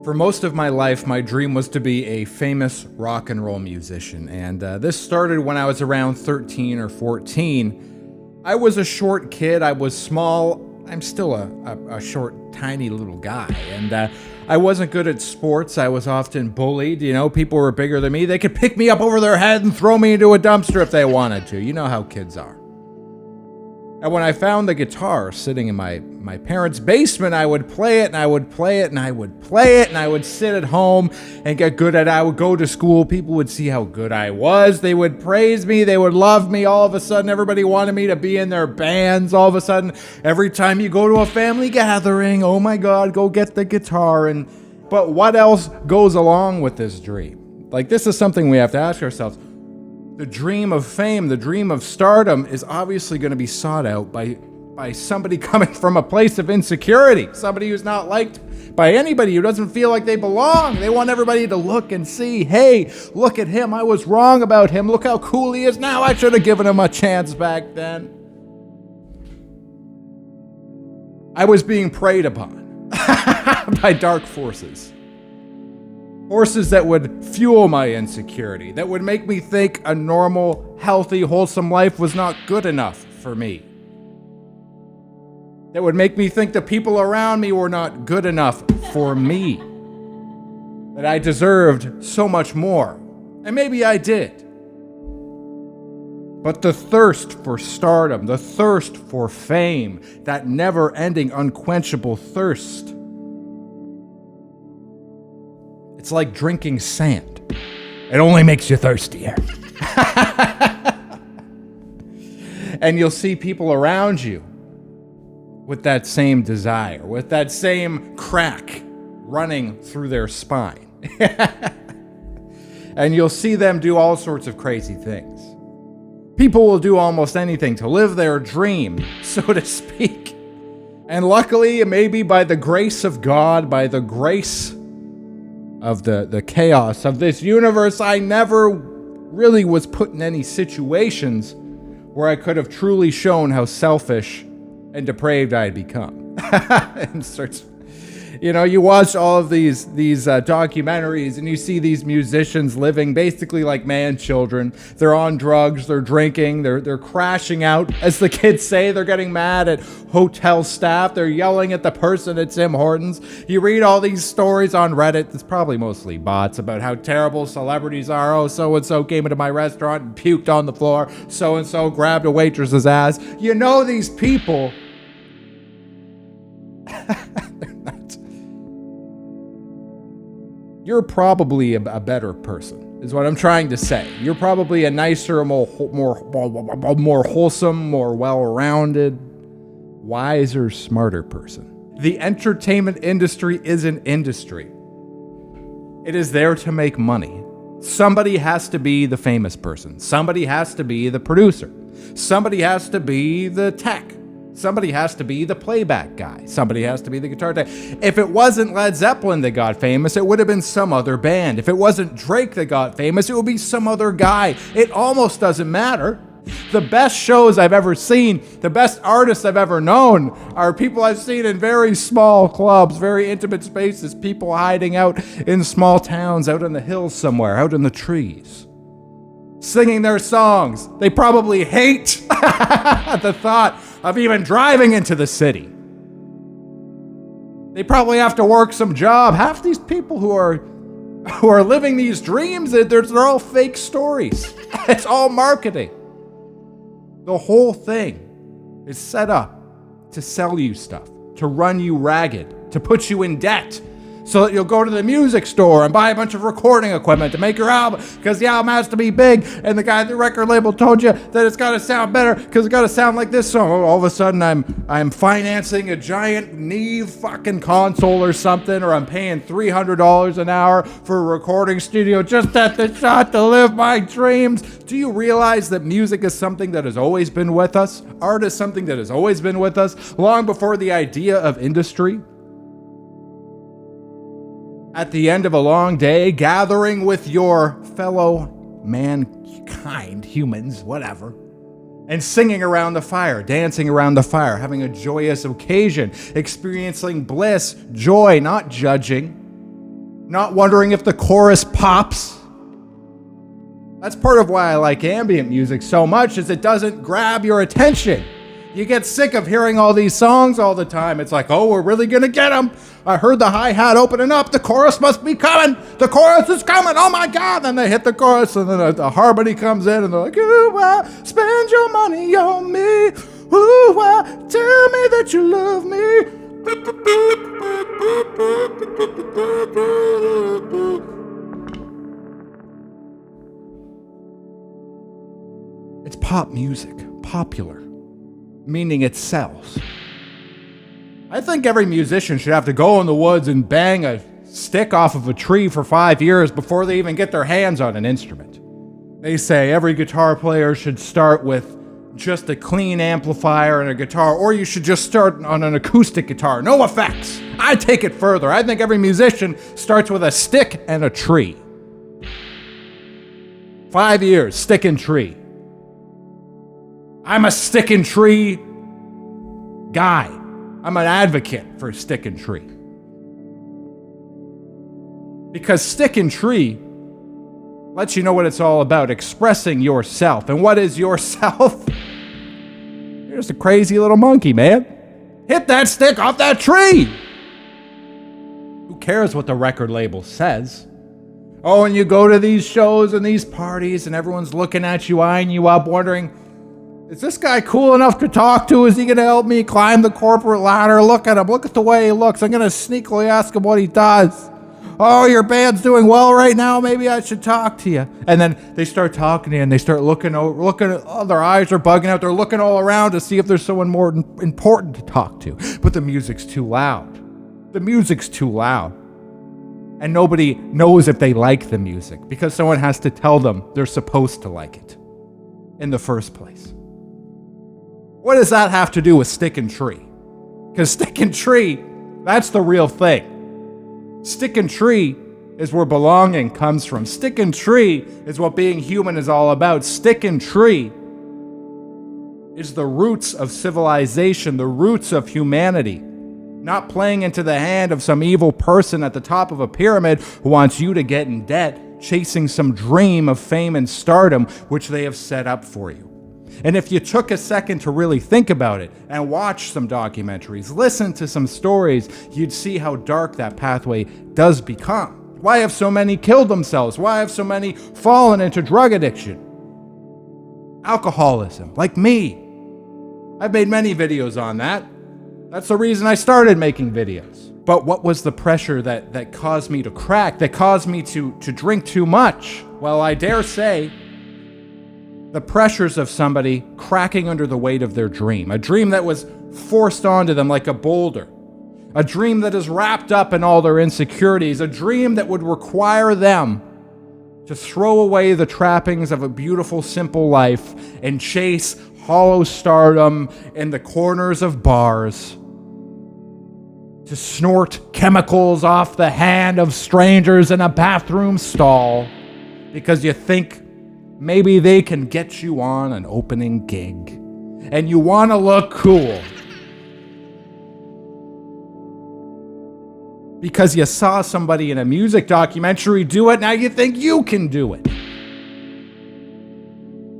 For most of my life, my dream was to be a famous rock and roll musician, and this started when I was around 13 or 14. I was a short kid, I was small, I'm still a short, tiny little guy, and I wasn't good at sports. I was often bullied, people were bigger than me. They could pick me up over their head and throw me into a dumpster if they wanted to. You know how kids are. And when I found the guitar sitting in my parents' basement, I would play it, and I would play it, and I would play it, and I would sit at home and get good at it. I would go to school. People would see how good I was. They would praise me. They would love me. All of a sudden, everybody wanted me to be in their bands. All of a sudden, every time you go to a family gathering, oh my God, go get the guitar. But what else goes along with this dream? This is something we have to ask ourselves. The dream of fame, the dream of stardom is obviously going to be sought out by somebody coming from a place of insecurity, somebody who's not liked by anybody, who doesn't feel like they belong. They want everybody to look and see, hey, look at him. I was wrong about him. Look how cool he is now. I should have given him a chance back then. I was being preyed upon by dark forces. Forces that would fuel my insecurity, that would make me think a normal, healthy, wholesome life was not good enough for me. That would make me think the people around me were not good enough for me. That I deserved so much more. And maybe I did. But the thirst for stardom, the thirst for fame, that never-ending, unquenchable thirst, it's like drinking sand. It only makes you thirstier. And you'll see people around you with that same desire, with that same crack running through their spine. And you'll see them do all sorts of crazy things. People will do almost anything to live their dream, so to speak. And luckily, maybe by the grace of God, by the grace of the chaos of this universe, I never really was put in any situations where I could have truly shown how selfish and depraved I had become. And starts, you watch all of these documentaries, and you see these musicians living basically like man-children. They're on drugs, they're drinking, they're crashing out. As the kids say, they're getting mad at hotel staff, they're yelling at the person at Tim Hortons. You read all these stories on Reddit, it's probably mostly bots, about how terrible celebrities are. Oh, so-and-so came into my restaurant and puked on the floor. So-and-so grabbed a waitress's ass. These people... You're probably a better person, is what I'm trying to say. You're probably a nicer, more wholesome, more well-rounded, wiser, smarter person. The entertainment industry is an industry. It is there to make money. Somebody has to be the famous person. Somebody has to be the producer. Somebody has to be the tech. Somebody has to be the playback guy. Somebody has to be the guitar tech. If it wasn't Led Zeppelin that got famous, it would have been some other band. If it wasn't Drake that got famous, it would be some other guy. It almost doesn't matter. The best shows I've ever seen, the best artists I've ever known, are people I've seen in very small clubs, very intimate spaces, people hiding out in small towns, out in the hills somewhere, out in the trees, singing their songs. They probably hate the thought of even driving into the city. They probably have to work some job. Half these people who are living these dreams, they're all fake stories. It's all marketing. The whole thing is set up to sell you stuff, to run you ragged, to put you in debt, so that you'll go to the music store and buy a bunch of recording equipment to make your album, because the album has to be big, and the guy at the record label told you that it's got to sound better because it's got to sound like this song. All of a sudden, I'm financing a giant Neve fucking console or something, or I'm paying $300 an hour for a recording studio just at the shot to live my dreams. Do you realize that music is something that has always been with us? Art is something that has always been with us, long before the idea of industry? At the end of a long day, gathering with your fellow mankind, humans, whatever, and singing around the fire, dancing around the fire, having a joyous occasion, experiencing bliss, joy, not judging. not wondering if the chorus pops. That's part of why I like ambient music so much, is it doesn't grab your attention. You get sick of hearing all these songs all the time. It's like, oh, we're really gonna get them. I heard the hi-hat opening up. The chorus must be coming. The chorus is coming. Oh my God. Then they hit the chorus and then the harmony comes in and they're like, ooh, spend your money on me. Ooh, tell me that you love me. It's pop music, popular, meaning it sells. I think every musician should have to go in the woods and bang a stick off of a tree for 5 years before they even get their hands on an instrument. They say every guitar player should start with just a clean amplifier and a guitar, or you should just start on an acoustic guitar, no effects. I take it further. I think every musician starts with a stick and a tree. 5 years, stick and tree. I'm a stick and tree guy. I'm an advocate for stick and tree. Because stick and tree lets you know what it's all about, expressing yourself. And what is yourself? You're just a crazy little monkey, man. Hit that stick off that tree. Who cares what the record label says? Oh, and you go to these shows and these parties and everyone's looking at you, eyeing you up, wondering, is this guy cool enough to talk to? Is he going to help me climb the corporate ladder? Look at him. Look at the way he looks. I'm going to sneakily ask him what he does. Oh, your band's doing well right now. Maybe I should talk to you. And then they start talking to you and they start looking, oh, their eyes are bugging out. They're looking all around to see if there's someone more important to talk to. But the music's too loud. The music's too loud. And nobody knows if they like the music because someone has to tell them they're supposed to like it in the first place. What does that have to do with stick and tree? Because stick and tree, that's the real thing. Stick and tree is where belonging comes from. Stick and tree is what being human is all about. Stick and tree is the roots of civilization, the roots of humanity. Not playing into the hand of some evil person at the top of a pyramid who wants you to get in debt, chasing some dream of fame and stardom which they have set up for you. And if you took a second to really think about it and watch some documentaries, listen to some stories, you'd see how dark that pathway does become. Why have so many killed themselves? Why have so many fallen into drug addiction? Alcoholism, like me. I've made many videos on that. That's the reason I started making videos. But what was the pressure that caused me to crack, that caused me to drink too much? Well, I dare say, the pressures of somebody cracking under the weight of their dream. A dream that was forced onto them like a boulder. A dream that is wrapped up in all their insecurities. A dream that would require them to throw away the trappings of a beautiful, simple life and chase hollow stardom in the corners of bars. To snort chemicals off the hand of strangers in a bathroom stall. Because you think maybe they can get you on an opening gig. And you want to look cool. Because you saw somebody in a music documentary do it, now you think you can do it.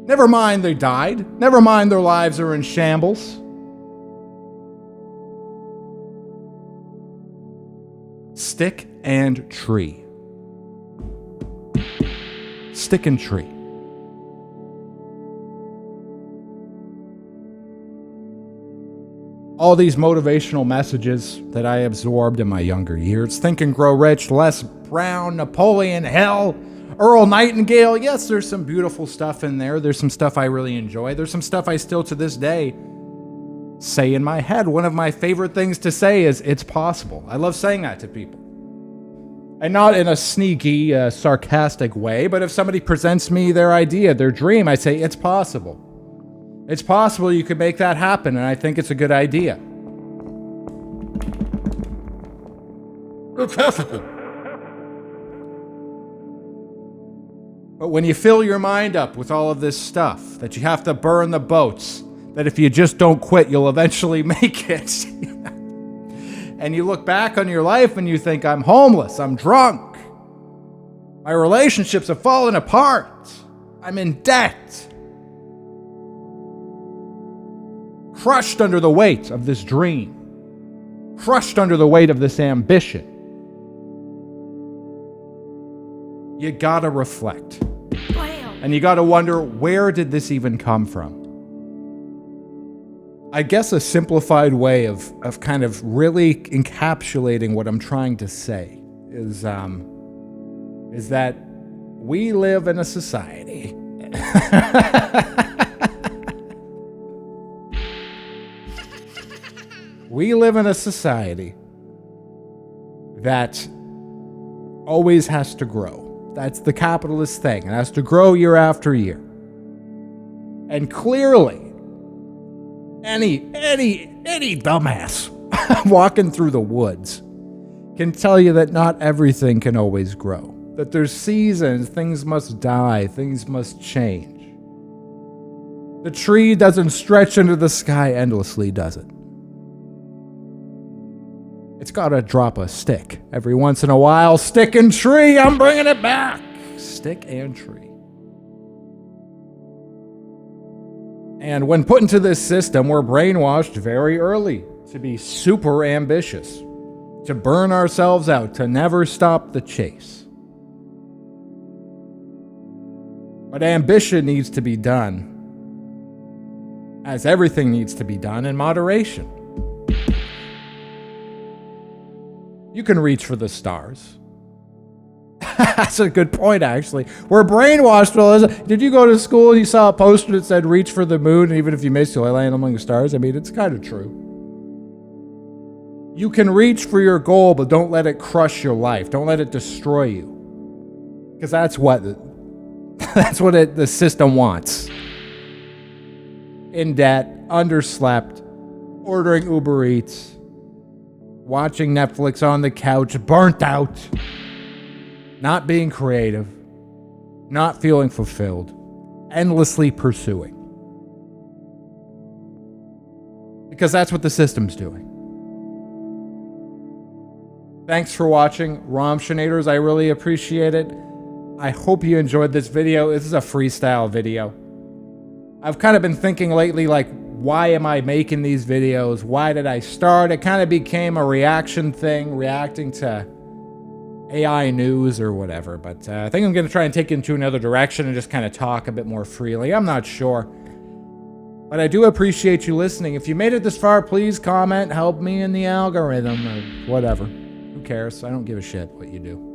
Never mind they died. Never mind their lives are in shambles. Stick and tree. Stick and tree. All these motivational messages that I absorbed in my younger years. Think and Grow Rich, Les Brown, Napoleon Hill, Earl Nightingale. Yes, there's some beautiful stuff in there. There's some stuff I really enjoy. There's some stuff I still to this day say in my head. One of my favorite things to say is, it's possible. I love saying that to people. And not in a sneaky, sarcastic way, but if somebody presents me their idea, their dream, I say, it's possible. It's possible you could make that happen, and I think it's a good idea. It's possible. But when you fill your mind up with all of this stuff, that you have to burn the boats, that if you just don't quit, you'll eventually make it. And you look back on your life and you think, I'm homeless, I'm drunk, My relationships have fallen apart. I'm in debt. Crushed under the weight of this dream. Crushed under the weight of this ambition. You gotta reflect. And you gotta wonder, where did this even come from? I guess a simplified way of kind of really encapsulating what I'm trying to say is that we live in a society. We live in a society that always has to grow. That's the capitalist thing. It has to grow year after year. And clearly, any dumbass walking through the woods can tell you that not everything can always grow. That there's seasons, things must die, things must change. The tree doesn't stretch into the sky endlessly, does it? It's gotta drop a stick every once in a while. Stick and tree, I'm bringing it back. Stick and tree. And when put into this system, we're brainwashed very early to be super ambitious, to burn ourselves out, to never stop the chase. But ambition needs to be done, as everything needs to be done, in moderation. You can reach for the stars. That's a good point, actually. We're brainwashed. Did you go to school and you saw a poster that said, reach for the moon, and even if you miss, you'll land among the stars? I mean, it's kind of true. You can reach for your goal, but don't let it crush your life. Don't let it destroy you. Because that's what the system wants. In debt, underslept, ordering Uber Eats, watching Netflix on the couch, burnt out, not being creative, not feeling fulfilled, endlessly pursuing. Because that's what the system's doing. Thanks for watching, Romshinators. I really appreciate it. I hope you enjoyed this video. This is a freestyle video. I've kind of been thinking lately, like, why am I making these videos? Why did I start? It kind of became a reaction thing, reacting to AI news or whatever. But I think I'm going to try and take it into another direction and just kind of talk a bit more freely. I'm not sure. But I do appreciate you listening. If you made it this far, please comment, help me in the algorithm or whatever. Who cares? I don't give a shit what you do.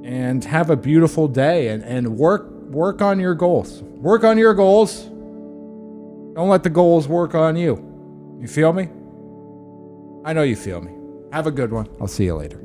And have a beautiful day and work on your goals. Work on your goals. Don't let the goals work on you. You feel me? I know you feel me. Have a good one. I'll see you later.